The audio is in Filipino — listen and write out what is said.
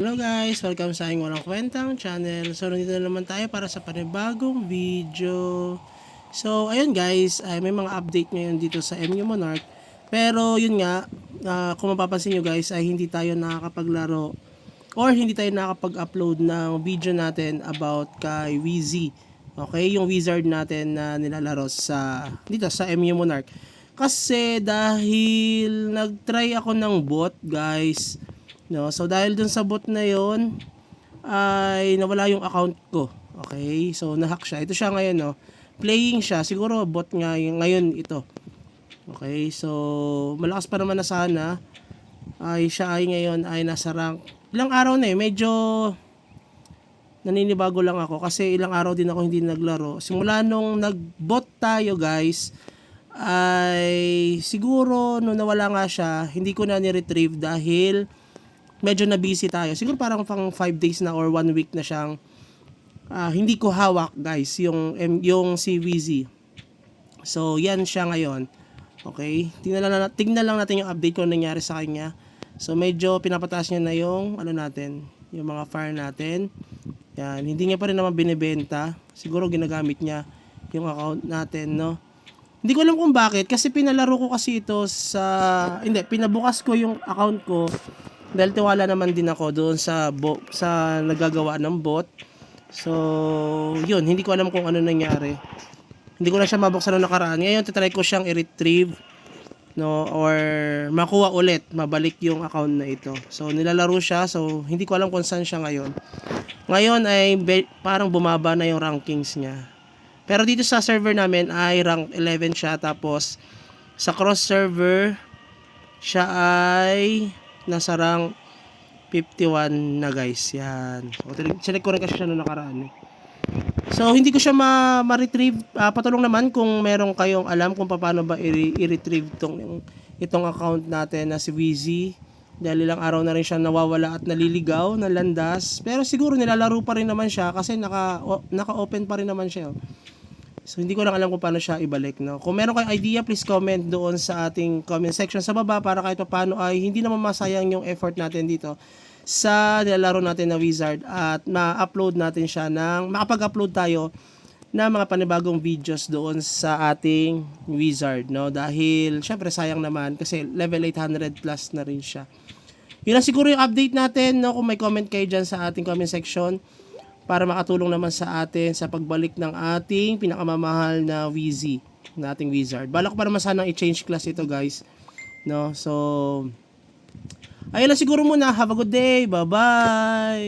Hello guys! Welcome sa aking walang kwentang channel. So, nandito na naman tayo para sa panibagong video. So, ayun guys, may mga update ngayon dito sa MU Monarch. Pero, yun nga, kung mapapansin nyo guys, ay hindi tayo nakakapaglaro or hindi tayo nakakapag-upload ng video natin about kay Wheezy. Okay, yung wizard natin na nilalaro dito sa MU Monarch. Kasi dahil nag-try ako ng bot guys, no? So dahil dun sa bot na yon ay nawala yung account ko. Okay? So nahack siya. Ito siya ngayon, no. Playing siya. Siguro bot nga ngayon ito. Okay? So malakas pa naman na sana. Siya ay ngayon ay nasa rank. Ilang araw na medyo naninibago lang ako kasi ilang araw din ako hindi naglaro. Simula nung nag-bot tayo, guys, ay siguro nung nawala nga siya, hindi ko na ni-retrieve dahil medyo na busy tayo. Siguro parang pang 5 days na or 1 week na siyang hindi ko hawak guys yung si Wheezy. So yan siya ngayon. Okay? Tingnan lang natin yung update ko nangyari sa kanya. So medyo pinapataas niya na yung natin, yung mga fire natin. Yan, hindi niya pa rin naman binebenta. Siguro ginagamit niya yung account natin, no? Hindi ko alam kung bakit kasi pinalaro ko kasi ito pinabukas ko yung account ko dahil tiwala naman din ako doon sa nagagawa ng bot. So, yun, hindi ko alam kung ano nangyari. Hindi ko na siya mabuksan noong nakaraan. Ngayon, titry ko siyang i-retrieve, no, or makuha ulit, mabalik yung account na ito. So, nilalaro siya. So, hindi ko alam kung saan siya ngayon. Ngayon ay parang bumaba na yung rankings niya. Pero dito sa server namin ay rank 11 siya. Tapos, sa cross server, siya ay nasa rank 51 na guys. Yan. Select ko rin kasi siya noong nakaraan. So, hindi ko siya ma-retrieve. Patulong naman kung meron kayong alam kung paano ba i-retrieve itong account natin na si Wheezy. Dahil ilang araw na rin siya nawawala at naliligaw na landas. Pero siguro nilalaro pa rin naman siya kasi naka-open pa rin naman siya. So, hindi ko lang alam kung paano siya ibalik, no? Kung meron kayong idea, please comment doon sa ating comment section sa baba para kahit paano ay hindi naman masayang yung effort natin dito sa nilalaro natin na wizard at ma-upload natin siya makapag-upload tayo na mga panibagong videos doon sa ating wizard, no? Dahil syempre sayang naman kasi level 800 plus na rin siya. Yun lang siguro yung update natin, no? Kung may comment kayo dyan sa ating comment section para makatulong naman sa atin sa pagbalik ng ating pinakamamahal na Wheezy, na ating wizard. Balak pa naman sanang i-change class ito guys, no? So ayun lang siguro muna. Have a good day. Bye bye.